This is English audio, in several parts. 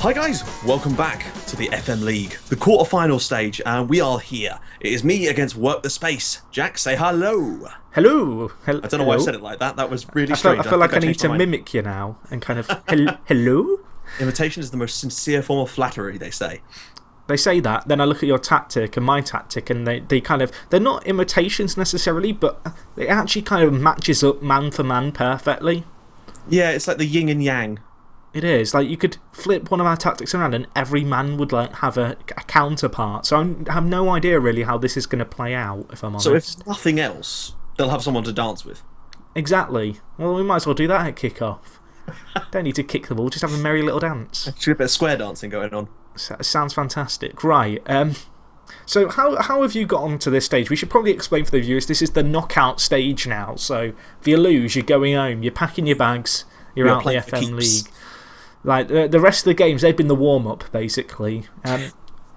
Hi guys, welcome back to the FM League, the quarter-final stage, and we are here. It is me against WorkTheSpace. Jack, say hello. Hello. I don't know why I said it like that. That was really I strange. feel like I need to mimic you now and kind of hello. Imitation is the most sincere form of flattery, they say. They say that, then I look at your tactic and my tactic, and they're not imitations necessarily, but it actually kind of matches up man for man perfectly. Yeah, it's like the yin and yang. It is. Like, you could flip one of our tactics around and every man would like have a counterpart. So I have no idea really how this is going to play out, if I'm honest. So if nothing else, they'll have someone to dance with. Exactly. Well, we might as well do that at kick-off. Don't need to kick the ball, just have a merry little dance. Actually, a bit of square dancing going on. Sounds fantastic. Right. So how have you got onto this stage? We should probably explain for the viewers, this is the knockout stage now. So if you lose, you're going home, you're packing your bags, you're out the FM League. Like, the rest of the games, they've been the warm-up, basically.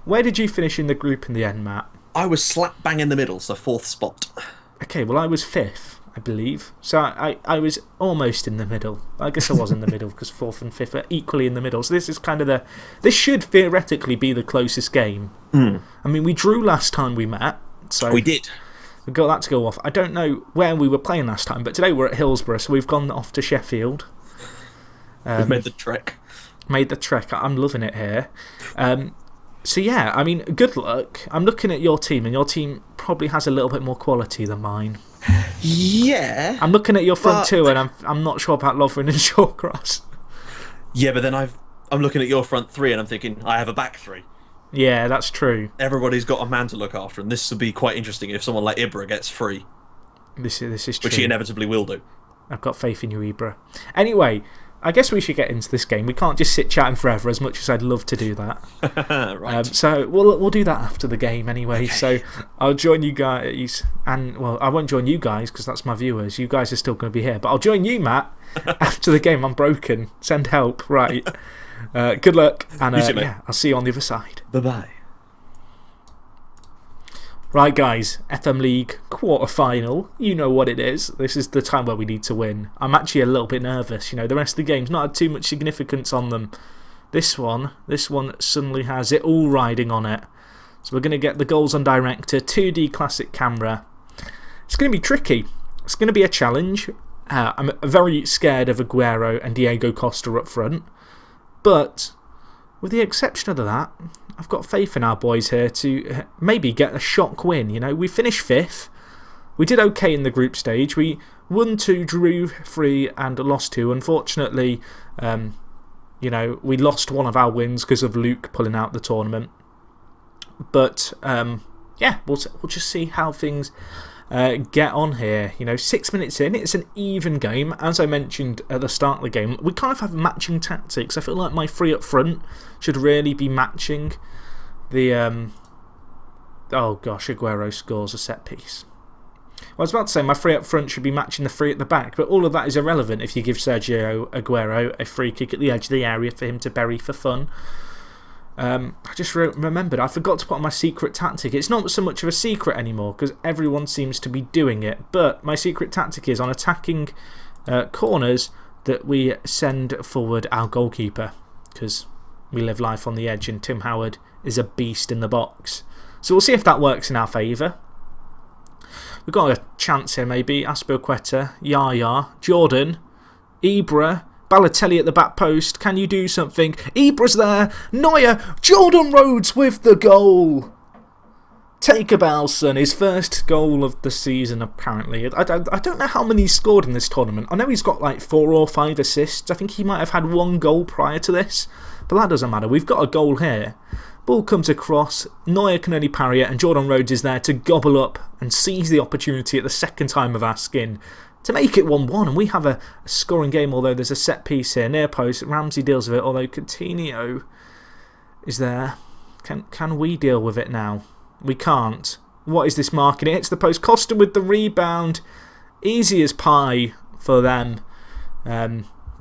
Where did you finish in the group in the end, Matt? I was slap bang in the middle, so 4th spot. Okay, well, I was 5th, I believe. So I was almost in the middle. I guess I was in the middle, because 4th and 5th are equally in the middle. So this is kind of this should theoretically be the closest game. I mean, we drew last time we met. So we did. We've got that to go off. I don't know where we were playing last time, but today we're at Hillsborough, so we've gone off to Sheffield. We've made the trek. Made the trek. I'm loving it here. So, yeah, I mean, good luck. I'm looking at your team, and your team probably has a little bit more quality than mine. Yeah. I'm looking at your front two, and I'm not sure about Lovren and Shawcross. Yeah, but then I'm looking at your front three, and I'm thinking, I have a back three. Yeah, that's true. Everybody's got a man to look after, and this will be quite interesting if someone like Ibra gets free. This is true. Which he inevitably will do. I've got faith in you, Ibra. Anyway, I guess we should get into this game. We can't just sit chatting forever, as much as I'd love to do that. Right. So we'll do that after the game anyway. Okay. So I'll join you guys. And, well, I won't join you guys because that's my viewers. You guys are still going to be here. But I'll join you, Matt, after the game. I'm broken. Send help. Right. Good luck. And yeah, I'll see you on the other side. Bye-bye. Right, guys, FM League quarter-final. You know what it is. This is the time where we need to win. I'm actually a little bit nervous. You know, the rest of the game's not had too much significance on them. This one suddenly has it all riding on it. So we're going to get the goals on director, 2D classic camera. It's going to be tricky. It's going to be a challenge. I'm very scared of Aguero and Diego Costa up front. But with the exception of that, I've got faith in our boys here to maybe get a shock win. You know, we finished 5th. We did okay in the group stage. We won 2, drew 3, and lost 2. Unfortunately, you know, we lost one of our wins because of Luke pulling out the tournament. But, yeah, we'll just see how things get on here. You know, 6 minutes in, it's an even game. As I mentioned at the start of the game, we kind of have matching tactics. I feel like my three up front should really be matching the oh gosh, Aguero scores a set piece. Well, I was about to say my three up front should be matching the three at the back, but all of that is irrelevant if you give Sergio Aguero a free kick at the edge of the area for him to bury for fun. I just remembered, I forgot to put on my secret tactic. It's not so much of a secret anymore because everyone seems to be doing it, but my secret tactic is on attacking corners that we send forward our goalkeeper because we live life on the edge and Tim Howard is a beast in the box. So we'll see if that works in our favour. We've got a chance here maybe. Aspilicueta, Yaya, Jordan, Ibra, Balotelli at the back post. Can you do something? Ibra's there. Neuer. Jordan Rhodes with the goal. Take a bow, son. His first goal of the season, apparently. I don't know how many he's scored in this tournament. I know he's got like 4 or 5 assists. I think he might have had 1 goal prior to this. But that doesn't matter. We've got a goal here. Ball comes across. Neuer can only parry it. And Jordan Rhodes is there to gobble up and seize the opportunity at the second time of our skin to make it 1-1, and we have a scoring game, although there's a set piece here. Near post, Ramsey deals with it, although Coutinho is there. Can we deal with it now? We can't. What is this marking? It hits the post. Costa with the rebound. Easy as pie for them.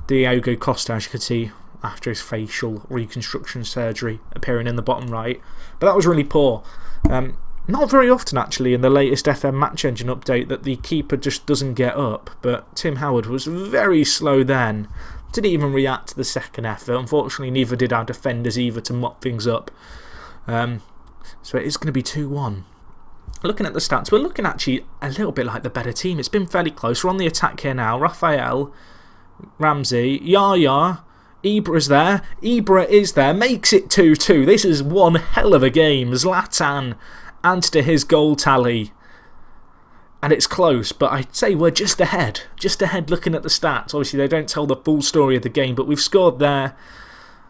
Diego Costa, as you can see, after his facial reconstruction surgery, appearing in the bottom right. But that was really poor. Not very often, actually, in the latest FM Match Engine update that the keeper just doesn't get up. But Tim Howard was very slow then Didn't even react to the second effort. Unfortunately, neither did our defenders either to mop things up. So it is going to be 2-1. Looking at the stats, we're looking actually a little bit like the better team. It's been fairly close. We're on the attack here now. Raphael, Ramsey, Yaya, Ibra's there. Ibra is there. Makes it 2-2. This is one hell of a game. Zlatan adds to his goal tally. And it's close, but I'd say we're just ahead. Just ahead looking at the stats. Obviously, they don't tell the full story of the game, but we've scored there.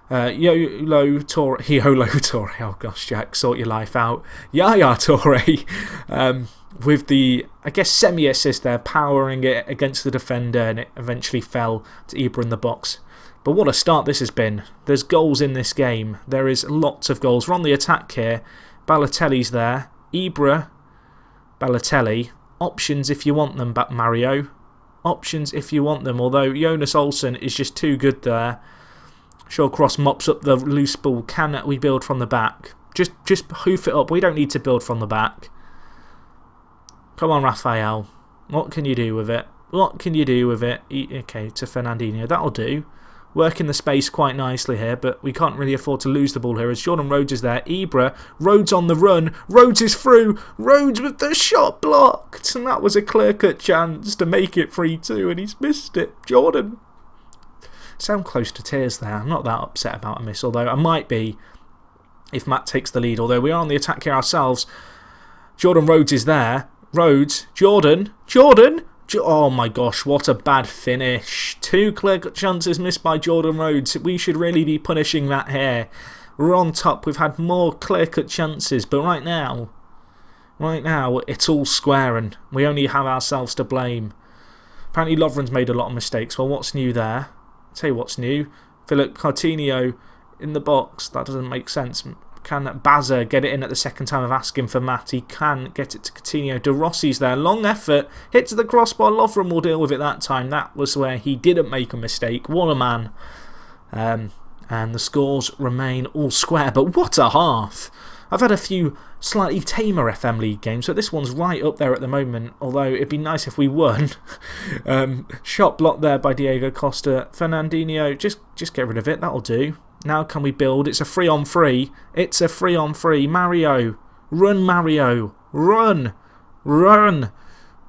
Yolo Toure. Oh gosh, Jack, sort your life out. Yaya Toure with the, I guess, semi-assist there, powering it against the defender, and it eventually fell to Ibra in the box. But what a start this has been. There's goals in this game. There is lots of goals. We're on the attack here. Balotelli's there. Ibra, Balotelli. Options if you want them, but Mario. Options if you want them, although Jonas Olsen is just too good there. Shawcross mops up the loose ball. Can we build from the back? Just hoof it up. We don't need to build from the back. Come on, Raphael. What can you do with it? What can you do with it? Okay, to Fernandinho. That'll do. Working the space quite nicely here, but we can't really afford to lose the ball here as Jordan Rhodes is there. Ibra, Rhodes on the run. Rhodes is through. Rhodes with the shot blocked. And that was a clear-cut chance to make it 3-2, and he's missed it. Jordan. Sound close to tears there. I'm not that upset about a miss, although I might be if Matt takes the lead. Although we are on the attack here ourselves. Jordan Rhodes is there. Rhodes. Jordan. Oh my gosh, what a bad finish. 2 clear-cut chances missed by Jordan Rhodes. We should really be punishing that here. We're on top. We've had more clear-cut chances, but right now, it's all square and we only have ourselves to blame. Apparently Lovren's made a lot of mistakes. Well, what's new there? I'll tell you what's new. Philip Coutinho in the box. That doesn't make sense. Can Bazza get it in at the second time of asking for Matt? He can get it to Coutinho. De Rossi's there. Long effort. Hits the crossbar. Lovren will deal with it that time. That was where he didn't make a mistake. What a man. And the scores remain all square. But what a half. I've had a few slightly tamer FM League games, so this one's right up there at the moment, although it'd be nice if we won. Shot blocked there by Diego Costa. Fernandinho, just get rid of it, that'll do. Now can we build? It's a 3-on-3. It's a 3-on-3. Mario. Run, Mario. Run. Run.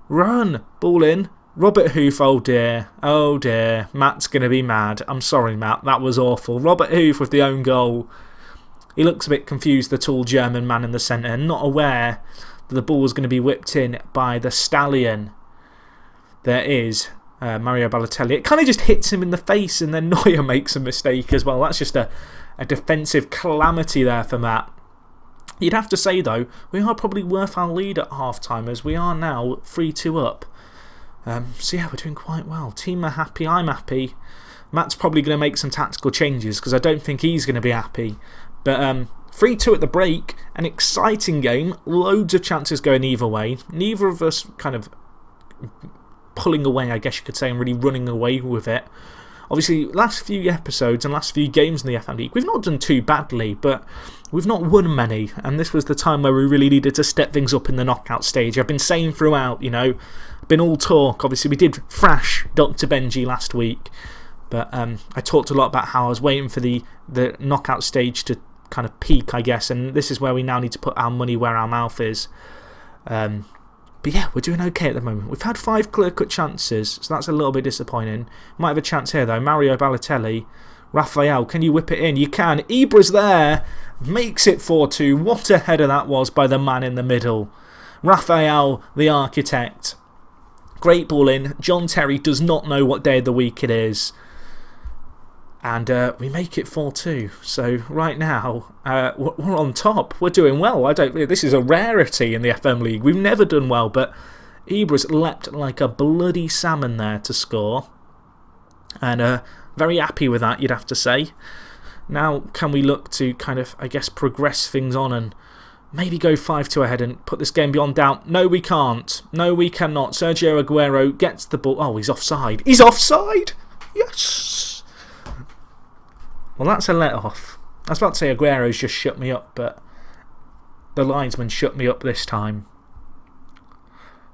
Run. Ball in. Robert Hoof, oh dear. Oh dear. Matt's going to be mad. I'm sorry, Matt. That was awful. Robert Hoof with the own goal. He looks a bit confused, the tall German man in the centre, not aware that the ball was going to be whipped in by the stallion. There is Mario Balotelli. It kind of just hits him in the face, and then Neuer makes a mistake as well. That's just a defensive calamity there for Matt. You'd have to say, though, we are probably worth our lead at half-time, as we are now 3-2 up. So yeah, we're doing quite well. Team are happy, I'm happy. Matt's probably going to make some tactical changes, because I don't think he's going to be happy. But 3-2 at the break, an exciting game, loads of chances going either way. Neither of us kind of pulling away, I guess you could say, and really running away with it. Obviously, last few episodes and last few games in the FM League, we've not done too badly, but we've not won many. And this was the time where we really needed to step things up in the knockout stage. I've been saying throughout, you know, been all talk. Obviously, we did thrash Dr. Benji last week. But I talked a lot about how I was waiting for the knockout stage to kind of peak, I guess, and this is where we now need to put our money where our mouth is. But yeah, we're doing okay at the moment. We've had 5 clear-cut chances, so that's a little bit disappointing. Might have a chance here, though. Mario Balotelli. Raphael, can you whip it in? You can. Ibra's there. Makes it 4-2. What a header that was by the man in the middle. Raphael, the architect. Great ball in. John Terry does not know what day of the week it is. And we make it 4-2. So right now, we're on top. We're doing well. This is a rarity in the FM League. We've never done well, but Ibra's leapt like a bloody salmon there to score. And very happy with that, you'd have to say. Now, can we look to kind of, I guess, progress things on and maybe go 5-2 ahead and put this game beyond doubt? No, we can't. No, we cannot. Sergio Aguero gets the ball. Oh, he's offside. He's offside! Yes! Well, that's a let-off. I was about to say Aguero's just shut me up, but the linesman shut me up this time.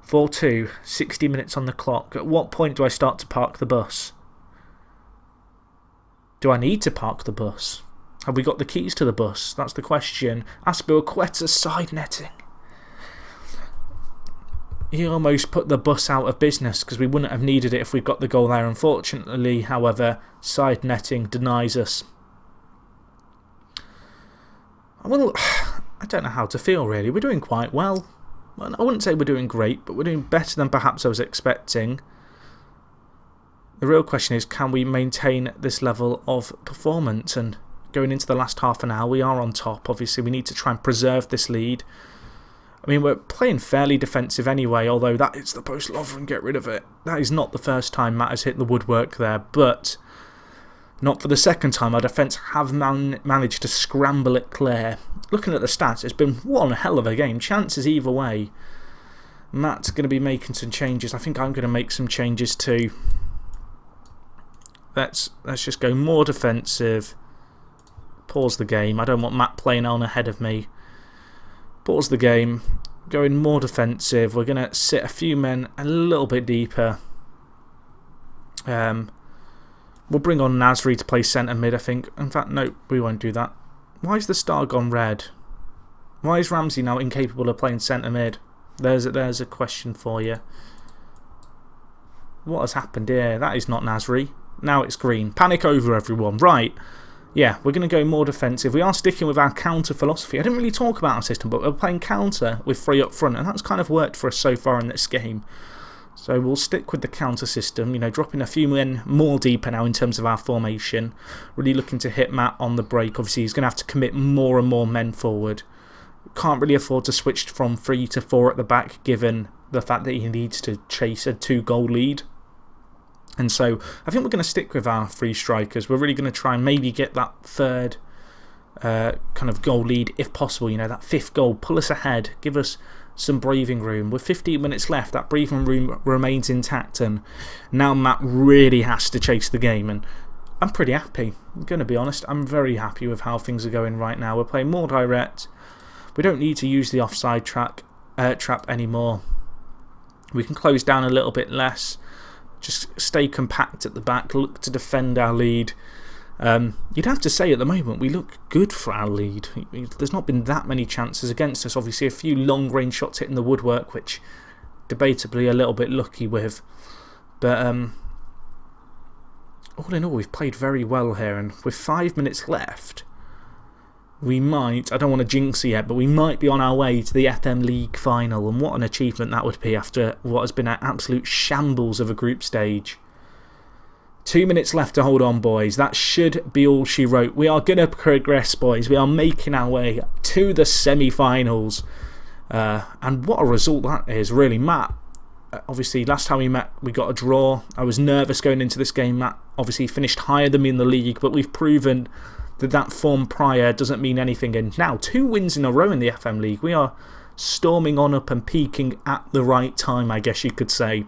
4-2, 60 minutes on the clock. At what point do I start to park the bus? Do I need to park the bus? Have we got the keys to the bus? That's the question. Aspilicueta side netting. He almost put the bus out of business because we wouldn't have needed it if we'd got the goal there. Unfortunately, however, side netting denies us. Well, I don't know how to feel really. We're doing quite well. I wouldn't say we're doing great, but we're doing better than perhaps I was expecting. The real question is, can we maintain this level of performance? And going into the last half an hour, we are on top. Obviously, we need to try and preserve this lead. I mean, we're playing fairly defensive anyway, although that is the post lover and get rid of it. That is not the first time Matt has hit the woodwork there, but not for the second time. Our defence have managed to scramble it clear. Looking at the stats, it's been one hell of a game. Chances either way. Matt's going to be making some changes. I think I'm going to make some changes too. Let's just go more defensive. Pause the game. I don't want Matt playing on ahead of me. Pause the game. Going more defensive. We're going to sit a few men a little bit deeper. We'll bring on Nasri to play centre mid, I think. In fact, no, we won't do that. Why is the star gone red? Why is Ramsey now incapable of playing centre mid? There's a question for you. What has happened here? That is not Nasri. Now it's green. Panic over, everyone. Right. Yeah, we're going to go more defensive. We are sticking with our counter philosophy. I didn't really talk about our system, but we're playing counter with 3 up front, and that's kind of worked for us so far in this game. So we'll stick with the counter system, dropping a few men more deeper now in terms of our formation. Really looking to hit Matt on the break. Obviously, he's going to have to commit more and more men forward. Can't really afford to switch from 3 to 4 at the back, given the fact that he needs to chase a 2-goal lead. And so I think we're going to stick with our 3 strikers. We're really going to try and maybe get that 3rd kind of goal lead if possible. That 5th goal, pull us ahead, give us some breathing room. With 15 minutes left, that breathing room remains intact, and now Matt really has to chase the game. And I'm pretty happy. I'm going to be honest. I'm very happy with how things are going right now. We're playing more direct. We don't need to use the offside trap anymore. We can close down a little bit less. Just stay compact at the back, look to defend our lead. You'd have to say at the moment we look good for our lead. There's not been that many chances against us. Obviously, a few long range shots hitting the woodwork, which debatably a little bit lucky with. But all in all, we've played very well here. And with 5 minutes left, we might, I don't want to jinx it yet, but we might be on our way to the FM League final. And what an achievement that would be after what has been an absolute shambles of a group stage. 2 minutes left to hold on, boys. That should be all she wrote. We are going to progress, boys. We are making our way to the semi-finals. And what a result that is, really. Matt, obviously, last time we met, we got a draw. I was nervous going into this game. Matt obviously finished higher than me in the league, but we've proven that form prior doesn't mean anything. And now, 2 wins in a row in the FM League. We are storming on up and peaking at the right time, I guess you could say.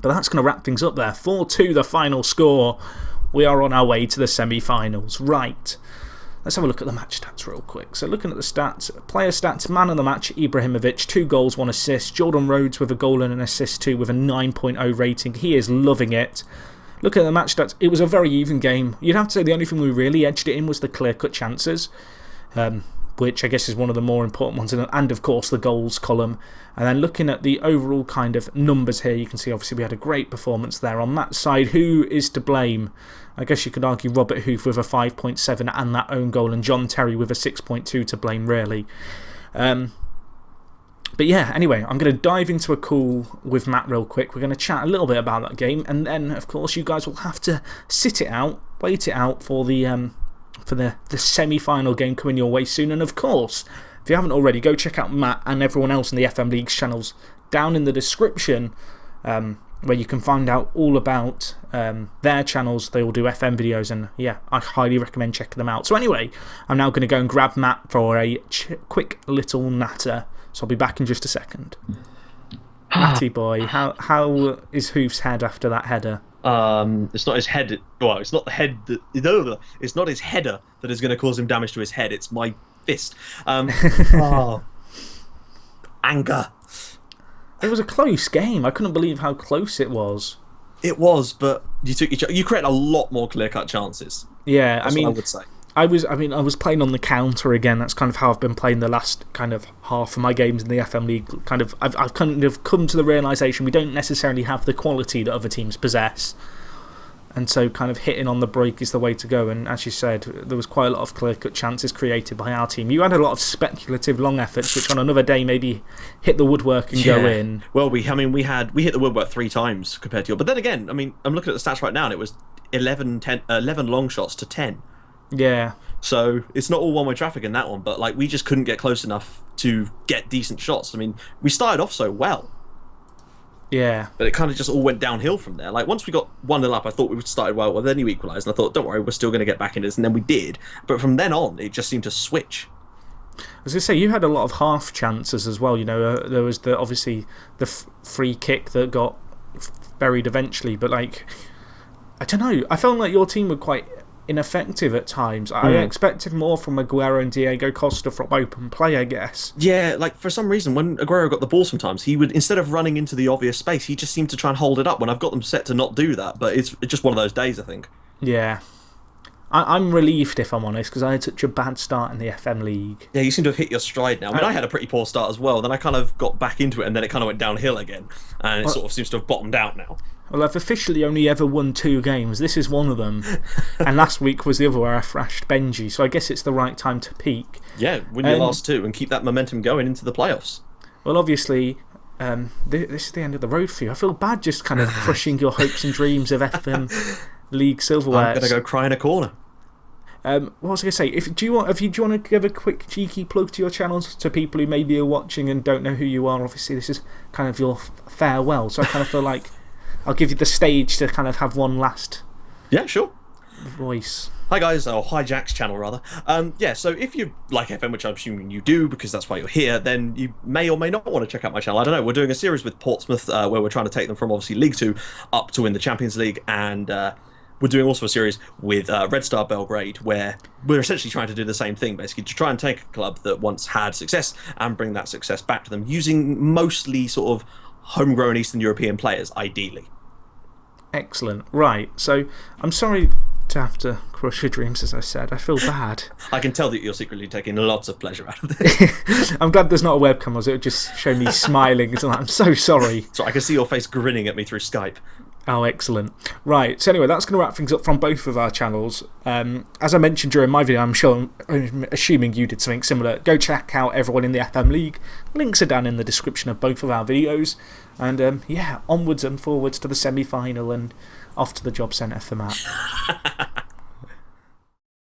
But that's going to wrap things up there. 4-2 the final score. We are on our way to the semi-finals. Right. Let's have a look at the match stats real quick. So looking at the stats, player stats, man of the match, Ibrahimovic, 2 goals, 1 assist. Jordan Rhodes with a goal and an assist too, with a 9.0 rating. He is loving it. Looking at the match stats, it was a very even game. You'd have to say the only thing we really edged it in was the clear-cut chances, which I guess is one of the more important ones, and of course the goals column. And then looking at the overall kind of numbers here, you can see obviously we had a great performance there. On that side, who is to blame? I guess you could argue Robert Hoof with a 5.7 and that own goal, and John Terry with a 6.2 to blame, really. But yeah, anyway, I'm going to dive into a call with Matt real quick. We're going to chat a little bit about that game, and then, of course, you guys will have to sit it out, wait it out for the semi-final game coming your way soon. And, of course, if you haven't already, go check out Matt and everyone else in the FM League's channels down in the description, where you can find out all about their channels. They all do FM videos, and yeah, I highly recommend checking them out. So anyway, I'm now going to go and grab Matt for a quick little natter. So I'll be back in just a second. Matty boy, how is Hoof's head after that header? It's not his head. Well, it's not the head that. No, it's not his header that is going to cause him damage to his head. It's my fist. Oh, anger. It was a close game. I couldn't believe how close it was. It was, but you create a lot more clear-cut chances. Yeah, That's what I would say. I was playing on the counter again. That's kind of how I've been playing the last kind of half of my games in the FM League. I've kind of come to the realisation we don't necessarily have the quality that other teams possess. And so kind of hitting on the break is the way to go. And as you said, there was quite a lot of clear-cut chances created by our team. You had a lot of speculative long efforts, which on another day maybe hit the woodwork and go in. Well, we hit the woodwork 3 times compared to you. But then again, I mean, I'm looking at the stats right now, and it was 11 long shots to 10. Yeah. So it's not all one-way traffic in that one, but like we just couldn't get close enough to get decent shots. I mean, we started off so well. Yeah. But it kind of just all went downhill from there. Like once we got 1-0 up, I thought we started well, then you equalised, and I thought, don't worry, we're still going to get back into this, and then we did. But from then on, it just seemed to switch. I was going to say, you had a lot of half chances as well. You know, there was obviously the free kick that got buried eventually, but like, I don't know. I felt like your team were quite ineffective at times. I expected more from Aguero and Diego Costa from open play, I guess. Yeah, like for some reason, when Aguero got the ball sometimes, he would, instead of running into the obvious space, he just seemed to try and hold it up when I've got them set to not do that. But it's just one of those days, I think. Yeah. I'm relieved, if I'm honest, because I had such a bad start in the FM League. Yeah, you seem to have hit your stride now. I mean, I had a pretty poor start as well. Then I kind of got back into it, and then it kind of went downhill again. And it sort of seems to have bottomed out now. Well, I've officially only ever won 2 games. This is one of them. And last week was the other where I thrashed Benji, so I guess it's the right time to peak. Yeah, win your last 2 and keep that momentum going into the playoffs. Well, obviously, this is the end of the road for you. I feel bad just kind of crushing your hopes and dreams of FM League silverware. I'm going to go cry in a corner. What was I going to say? Do you want to give a quick cheeky plug to your channels to people who maybe are watching and don't know who you are? Obviously, this is kind of your farewell, so I kind of feel like I'll give you the stage to kind of have one last voice. Hi guys, or hi Jack's channel rather. Yeah, so if you like FM, which I'm assuming you do because that's why you're here, then you may or may not want to check out my channel. I don't know, we're doing a series with Portsmouth where we're trying to take them from obviously League 2 up to win the Champions League, and we're doing also a series with Red Star Belgrade where we're essentially trying to do the same thing, basically, to try and take a club that once had success and bring that success back to them, using mostly sort of homegrown Eastern European players, ideally. Excellent. Right, so I'm sorry to have to crush your dreams, as I said. I feel bad. I can tell that you're secretly taking lots of pleasure out of this. I'm glad there's not a webcam, or it would just show me smiling. I'm so sorry. So I can see your face grinning at me through Skype. Oh, excellent. Right, so anyway, that's going to wrap things up from both of our channels. As I mentioned during my video, I'm assuming you did something similar. Go check out everyone in the FM League. Links are down in the description of both of our videos. And yeah, onwards and forwards to the semi-final and off to the job centre for Matt.